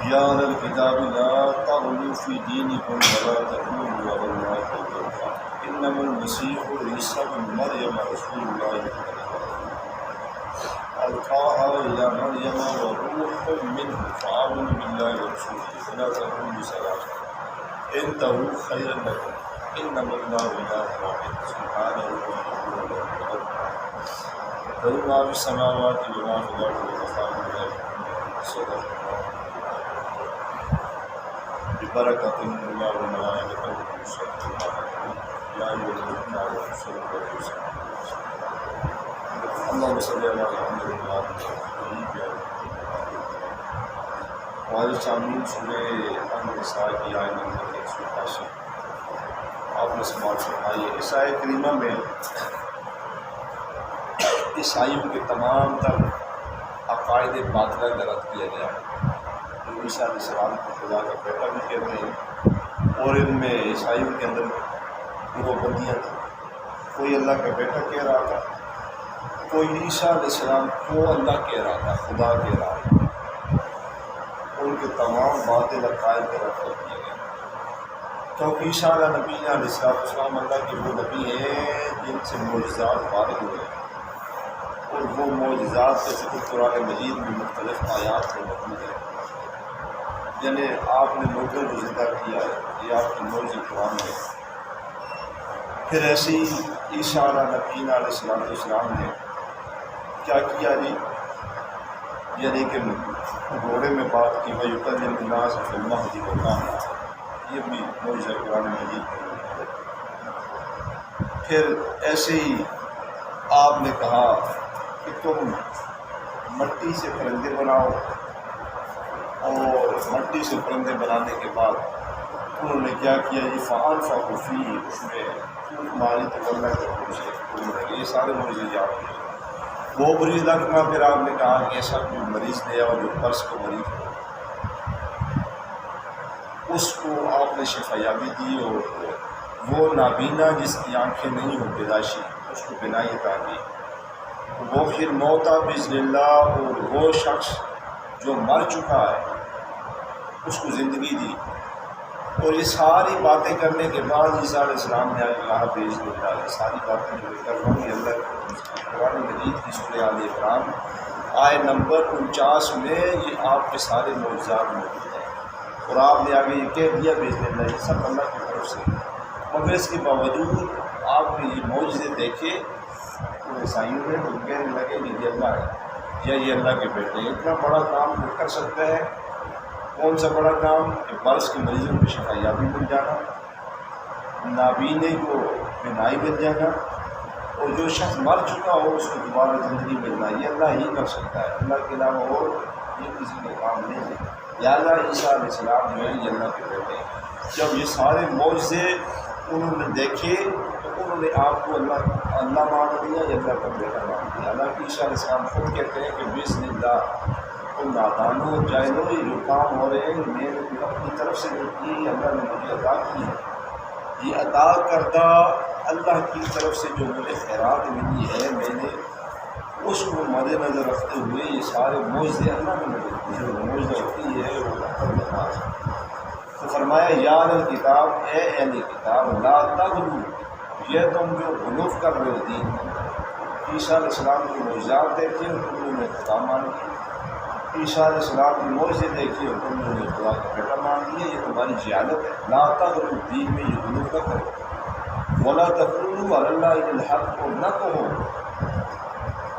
یا اہل الکتاب لا تغلوا فی دینکم ولا تقولوا علی اللہ الا الحق انما المسیح عیسی ابن مریم رسول اللہ القاها الی مریم وروح منہ فآمنوا باللہ ورسولہ ولا تقولوا ثلاثہ انتہوا خیرا لکم انما اللہ الہ واحد سبحانہ وتعالی له ما فی السماوات وما فی الارض وكفى باللہ صدق ببرکۃ اللہ وملائکتہ یصلون یا ایھا الذین آمنوا صلوا علیہ وسلم اللہم صل علی محمد وعلی آل محمد ہماری چاندنی سورہ النساء کی آیت نمبر 188 آپ نے سماعت فرمائی ہے۔ اس آیت کریمہ میں عیسائیوں کے تمام تر عقائد باطلہ کا رد کیا گیا ہے۔ عیسیٰ علیہ السلام کو خدا کا بیٹا بھی کہتے ہیں، اور ان میں عیسائیوں کے اندر گروہ بندیاں تھیں۔ کوئی اللہ کا بیٹا کہہ رہا تھا، کوئی عیسیٰ علیہ السلام کو اللہ کہہ رہا تھا، خدا کہہ رہا تھا۔ ان کے تمام باطل عقائد کا رد کر دیا گیا، کیونکہ عیسیٰ علیہ نبی علیہ السلام اللہ کے وہ نبی ہیں جن سے معجزات وارد ہوئے، اور وہ معجزات کے ذکر قرآن مجید میں مختلف آیات میں موجود ہے۔ یعنی آپ نے مردوں کو زندہ کیا ہے، یہ آپ کی معجزہ قرآن ہے۔ پھر ایسے ہی عیسیٰ علیہ نبی علیہ السلام نے کیا کیا جی، یعنی کہ گھوڑے میں بات کی وَيُكَلِّمُ النَّاسَ فِي الْمَهْدِ وَكَهْلًا، یہ بھی معجزہ قرآن مجید ہے۔ پھر ایسے ہی آپ نے کہا کہ تم مٹی سے پرندے بناؤ، اور مٹی سے پرندے بنانے کے بعد انہوں نے کیا کیا جی، فَأَنفَخُ فِيهِ، اس میں پھوک ماری تو اللہ کے حکم سے یہ سارے معجزے یاد ہیں۔ وہ مریض رکھنا، پھر آپ نے کہا کہ ایسا کوئی مریض لے آؤ جو پرس کو مریض ہو، اس کو آپ نے شفا یابی دی، اور وہ نابینا جس کی آنکھیں نہیں ہو پیدائشی، اس کو بینائی عطا کی۔ وہ پھر موتا بإذن اللہ، اور وہ شخص جو مر چکا ہے اس کو زندگی دی۔ اور یہ ساری باتیں کرنے کے بعد عیسیٰ علیہ السلام نے کہا بإذن اللہ، یہ ساری باتیں جو کر رہا ہوں یہ اللہ کے قرآن مجید کی سورہ آل عمران آیت نمبر 49 میں یہ آپ کے سارے معجزات موجود ہیں، اور آپ نے آگے یہ کہہ دیا بإذن اللہ، یہ سب اللہ کی طرف سے۔ مگر اس کے باوجود آپ نے یہ معجزے دیکھے تو عیسائیوں نے تو کہنے لگے کہ یہ اللہ ہے یا یہ اللہ کے بیٹے ہیں۔ اتنا بڑا کام وہ کر سکتا ہے، کون سا بڑا کام کہ برس کے مریضوں کو شفا یابی مل جانا، نابینے کو بینائی مل جانا، اور جو شخص مر چکا ہو اس کو دوبارہ زندگی ملنا، یہ اللہ ہی کر سکتا ہے، اللہ کے علاوہ اور یہ کسی کا کام نہیں ہے۔ لہٰذا عیسیٰ علیہ السلام جو ہے یہ اللہ کے بیٹے ہیں۔ جب یہ سارے معجزے انہوں نے دیکھے تو انہوں نے آپ کو اللہ مان لیا یا اللہ کا بیٹا مان لیا۔ حالانکہ عیسیٰ علیہ السلام خود کہتے ہیں کہ بسم اللہ، تم نادانو جاہلو، یہ جو کام ہو رہے ہیں میں نے اپنی طرف سے جو کی اللہ نے مجھے عطا کی ہے، یہ عطا کردہ اللہ کی طرف سے جو مجھے خیرات ملی ہے، میں نے اس کو مد نظر رکھتے ہوئے یہ سارے معجزے اللہ نے مجھے دیے، جو معجزہ ہوتی ہے وہ اللہ ہے۔ تو فرمایا یا اہل الکتاب، اے اہل کتاب، لا تغلو، یہ تم جو غلو کر رہے ہو دین میں۔ عیسیٰ علیہ السلام کی معجزات دیکھے اور تم نے خدا مان لی، عیسیٰ علیہ السلام کی معجزے دیکھے اور تم نے خدا کا بیٹا مان لیا، یہ تمہاری جہالت ہے۔ لا تغلو، دین میں یہ غلو نہ کرو، ولا تقولوا علی اللہ الا الحق، اور نہ کہو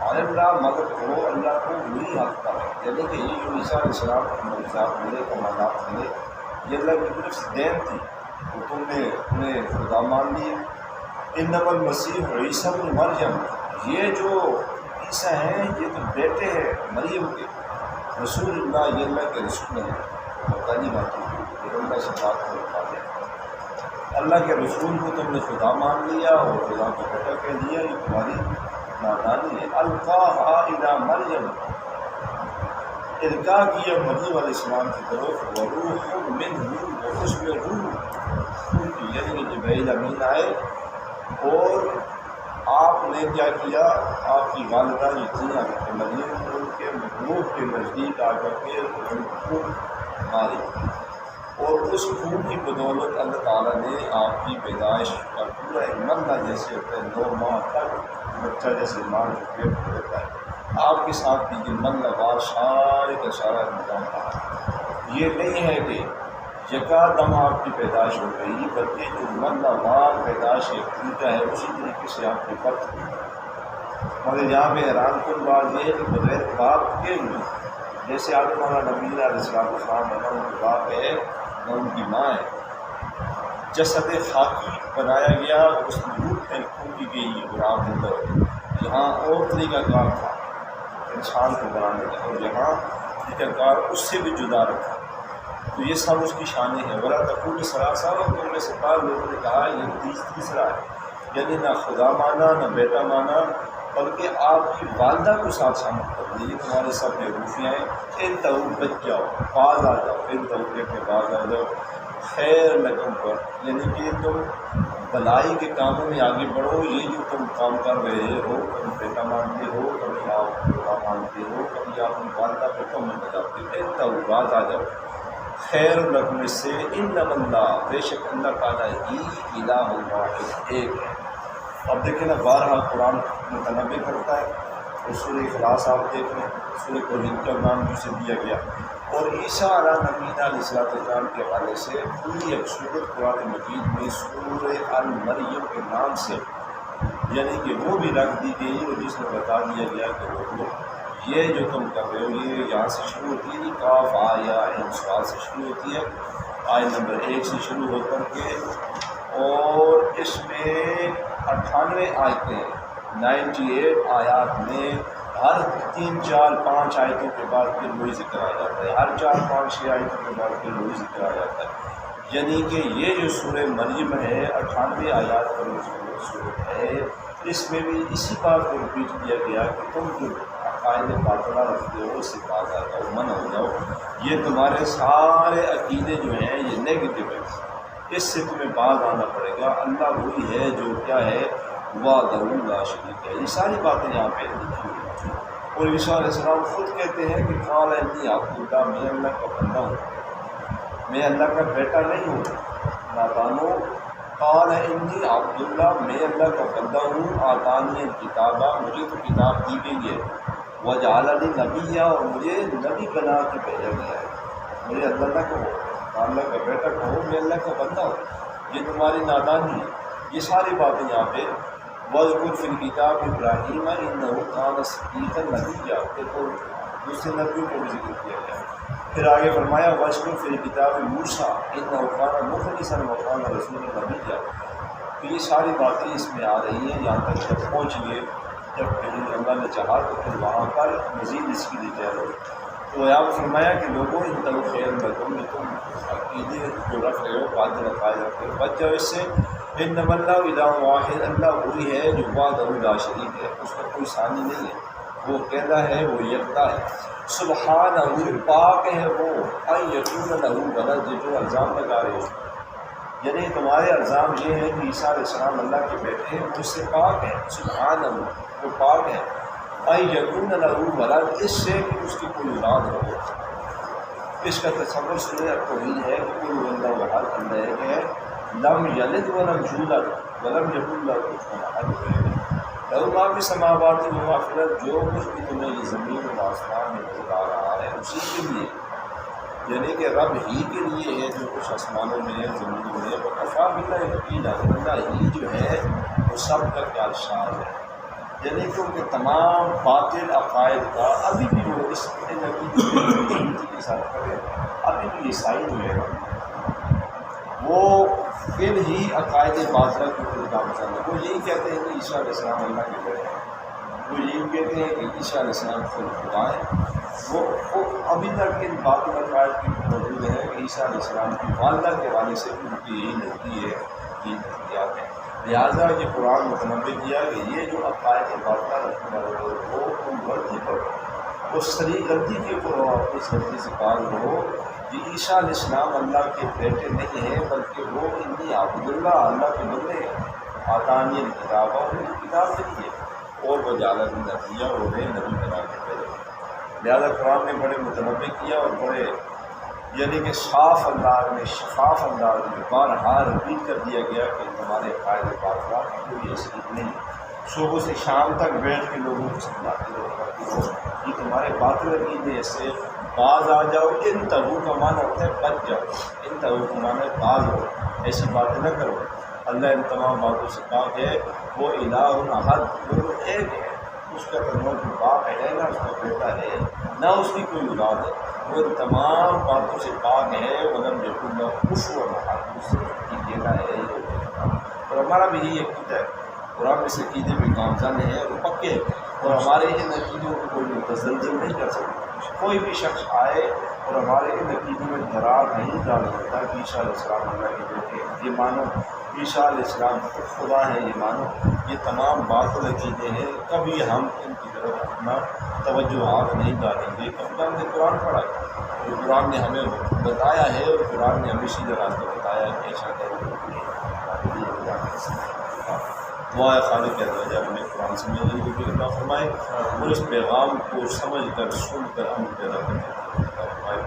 علی اللہ مگر کہو اللہ کو وہی حق کا ہے۔ یعنی کہ یہ جو عیسیٰ علیہ السلام کی معجزات ملے، کمالات ملے، یہ اللہ کی طرف سے دین تھی، تو تم نے انہیں خدا مان لیا۔ انما المسیح عیسی ابن مریم، یہ جو عیسیٰ ہیں یہ تو بیٹے ہیں مریم کے، رسول اللہ، یہ اللہ کے رسول ہیں، مقامی باتیں یہ اللہ سے بات کرنے والے ہیں۔ اللہ کے رسول کو تم نے خدا مان لیا اور خدا کا بیٹا کہہ دیا، یہ تمہاری نادانی ہے۔ القاہا الی مریم، القاء کیا مریم علیہ السلام کی طرف، وروح منہ، اور اس میں روح کی، یعنی جبرائیل امین آئے، اور آپ نے کیا کیا، آپ کی والدہ جو تھیں حضرت مریم، ان کے روح کے نزدیک آ کر کے ان کو ماری، اور اس خون کی بدولت اللہ تعالیٰ نے آپ کی پیدائش کا پورا ایک مرحلہ جیسے ہوتا ہے 9 ماہ تک بچہ جیسے ماں جو پیٹ میں ہوتا ہے، آپ کے ساتھ بھی یہ مرحلہ وار سارے کا سارا نظام رہا۔ یہ نہیں ہے کہ یکا دم آپ کی پیدائش ہو گئی، بلکہ جو مرحلہ وار پیدائش ایک طریقہ ہے اسی طریقے سے آپ کی برت ہوئی۔ مگر یہاں پہ حیران کن بات یہ ہے کہ بغیر باپ کے ہوئی، جیسے آدم مولانا نبی علیہ السلام ہے نا، ان کی باپ ہے نہ ان کی ماں ہے، جسد خاکی بنایا گیا، اس میں روح پھونکی گئی غلام اندر۔ یہاں اور طریقہ کار تھا انسان کو بنانے کا، اور یہاں طریقہ کار اس سے بھی جدا رکھا۔ تو یہ سب اس کی شانیں ہیں۔ ولا تقول ثلاثہ، اور تم میں سے بعض لوگوں نے کہا یہ تیسرا ہے، یعنی نہ خدا مانا نہ بیٹا مانا، بلکہ آپ کی والدہ کو ساتھ شامل کر دیجیے۔ تمہارے سب بیوقوفیاں ہیں، ان تو بچ جاؤ، باز آ جاؤ، ان تو کے باز آ جاؤ، خیر لگن پر، یعنی کہ تم بھلائی کے کاموں میں آگے بڑھو۔ یہ جو تم کام کر رہے ہو، کبھی بیٹا مانتے ہو، کبھی آپ خدا مانتے ہو، کبھی آپ کی والدہ کو کم میں بجاتے ہو، ان تو باز آ جاؤ، خیر لگن سے۔ ان اللہ، بے شک اللہ تعالیٰ ہی الہ واحد ایک ہے۔ اب دیکھیں نا، بارہا قرآن متنبع کرتا ہے، اور سورہ اخلاص آپ دیکھ لیں، سورہ توحید کا نام جسے دیا گیا، اور عیسیٰ علیہ نبینا علیہ السلام کے حوالے سے پوری ایک سورت قرآن مجید میں سورہ المریم کے نام سے، یعنی کہ وہ بھی رکھ دی گئی، اور جس میں بتا دیا گیا کہ وہ یہ جو تم کر رہے ہو یہ یہاں سے شروع ہوتی ہے، کاف آیا سوال سے شروع ہوتی ہے، آیت نمبر 1 سے شروع ہو کر کے، اور اس میں 98 آیتیں، 98 آیات میں ہر 3 4 5 آیتوں کے بعد پھر وہی ذکر آ جاتا ہے، ہر 4 5 6 آیتوں کے بعد پھر وہی ذکر آ جاتا ہے۔ یعنی کہ یہ جو سورہ مریم ہے 98 آیات پر سورت ہے، اس میں بھی اسی بات کو رپیٹ کیا گیا کہ تم جو عقائد باطلہ رکھتے ہو اس سے باز آ جاؤ، منع ہو جاؤ، یہ تمہارے سارے عقیدے جو ہیں یہ نیگیٹو ہیں، اس سے تمہیں باز آنا پڑے گا۔ اللہ وہی ہے جو کیا ہے، وحدہ لا شریک ہے۔ یہ ساری باتیں یہاں پہ لکھی ہوئی ہیں، اور عیسیٰ علیہ السلام خود کہتے ہیں کہ قال انی عبد اللہ، میں اللہ کا بندہ ہوں، میں اللہ کا بیٹا نہیں ہوں۔ نادانو، قال انی عبد اللہ، میں اللہ کا بندہ ہوں، آتانی الکتابہ، مجھے تو کتاب دی گئی ہے، وجعلنی نبیّا، اور مجھے نبی بنا کے بھیجا گیا ہے۔ مجھے اللہ نہ کہو، اللہ کا بیٹا کہو، میں اللہ کا بندہ ہوں، یہ تمہاری نادانی ہے۔ یہ ساری باتیں یہاں پہ وَاذْكُرْ فِي الْكِتَابِ إِبْرَاهِيمَ إِنَّهُ كَانَ صِدِّيقًا نَبِيًّا، تو دوسرے نبیوں کو بھی ذکر کیا گیا۔ پھر آگے فرمایا وَاذْكُرْ فِي الْكِتَابِ مُوسَىٰ إِنَّهُ كَانَ مُخْلَصًا وَكَانَ رَسُولًا نَبِيًّا۔ تو یہ ساری باتیں اس میں آ رہی ہیں، یہاں تک جب پہنچ گئے، جب کہیں اللہ نے چاہا تو پھر وہاں پر مزید اس کی ڈیٹیل تو آپ فرمایا کہ لوگوں ان طرح خیر لگوں میں تم عقیدے جو رکھ رہے ہو، باطل عقائد رکھ رہے ہو، بچ جاؤ اس سے۔ انما اللہ الہ واحد، اللہ وہی ہے جو وحدہ لا شریک ہے، اس کا کوئی ثانی نہیں ہے، وہ اکیلا ہے، وہ یکتا ہے۔ سبحانہ، پاک ہے وہ، ان یکون لہ ولد، جو الزام لگا رہے ہو، یعنی تمہارے الزام یہ ہے کہ عیسیٰ علیہ السلام اللہ کے بیٹے ہیں، اس سے پاک ہے، سبحانہ، وہ پاک ہے۔ ان یکون لہ ولد، اس سے کہ اس کی کوئی اولاد ہو، اس کا تصور سورہ توحید ہے کہ کوئی اللہ احد، اللہ ایک ہے، لم یلد ولم یولد ولم یکن لہ کفوا احد، لہ ما فی السماوات و ما فی الارض، جو کچھ بھی تمہیں یہ زمین و آسمان میں نظر آ رہا ہے اسی کے لیے، یعنی کہ رب ہی کے لیے ہے جو کچھ آسمانوں میں ہے، زمین میں ہے، وکفیٰ باللہ وکیلا، اللہ ہی جو ہے وہ سب کا کارساز ہے۔ یعنی کہ ان کے تمام باطل عقائد کا ابھی بھی وہ اس نبی کے ساتھ کرے، ابھی بھی عیسائی جو ہے وہ پھر ہی عقائد باطلہ کے اوپر کام چل رہا ہے۔ وہ یہی کہتے ہیں کہ عیسیٰ علیہ السلام اللہ کے بیٹے ہیں، وہ یہی کہتے ہیں کہ عیسیٰ علیہ السلام خود خدا ہے۔ وہ ابھی تک ان باطل عقائد کی موجود ہے کہ عیسیٰ علیہ السلام کی والدہ کے حوالے سے ان کی یہی نظریہ ہے، یہ نظریات ہیں۔ لہٰذا یہ قرآن متنبع کیا کہ یہ جو عقائد باطلہ رکھنے والے لوگ وہ تم غلطی پر اس صحیح غلطی کے اوپر ہو، اپنی غلطی سے پار ہو، یہ عیسیٰ علیہ السلام اللہ کے بیٹے نہیں ہیں، بلکہ وہ انی عبد اللہ، اللہ کے بندے ہیں، آتانی الکتاب، اور انہیں کتاب ملی ہے، اور وہ جعلنی نبیّا، اور انہیں نبی بنا کے بھیجا۔ لہٰذا قرآن نے بڑے متنبع کیا اور بڑے یعنی کہ صاف انداز میں، شفاف انداز میں بارہا ریپیٹ کر دیا گیا کہ تمہارے عقائد باطلہ کی کوئی حیثیت نہیں، صبح سے شام تک بیٹھ کے لوگوں کو سمجھاتے رہو کرتے رہو کہ تمہارے باطل عقیدے سے باز آ جاؤ۔ ان تہو کا معنی ہوتا ہے بچ جاؤ، ان تہو کا معنی ہے باز ہو، ایسی باتیں نہ کرو۔ اللہ ان تمام باتوں سے پاک ہے، وہ الہ احد، وہ ایک ہے، اس کا تنوع باپ ہے، نہ اس کا بیٹا ہے، نہ اس کی کوئی اولاد ہے، وہ ان تمام باتوں سے پاک ہے۔ ولم یکن لہ کفوا احد، اس سے اکیلا ہے۔ اور ہمارا بھی یہی عقیدہ ہے، اور ہم اس عقیدے میں گامزن ہیں اور پکے ہیں، اور ہمارے ان عقیدوں کو کوئی متزلزل نہیں کر سکتا۔ کوئی بھی شخص آئے اور ہمارے ان عقیدوں میں درار نہیں ڈال سکتا کہ عیسیٰ علیہ السلام اللہ کے بیٹے ہیں، یہ مانو عیسیٰ علیہ السلام خود خدا ہے، یہ مانو، یہ تمام باطل عقیدے ہیں۔ کبھی ہم ان کی طرف اپنا توجہات نہیں ڈالیں گے، کیونکہ ہم نے قرآن پڑھا ہے، اور قرآن نے ہمیں بتایا ہے، اور قرآن نے ہمیں سیدھا راستہ بتایا ہے کہ ایسا کرو۔ دعا خالق کہتا ہے جب ہمیں قرآن سمجھنے کی بھی عطا فرمائے، اور اس پیغام کو سمجھ کر سن کر عمل پیدا کرنے کی عطا فرمائے۔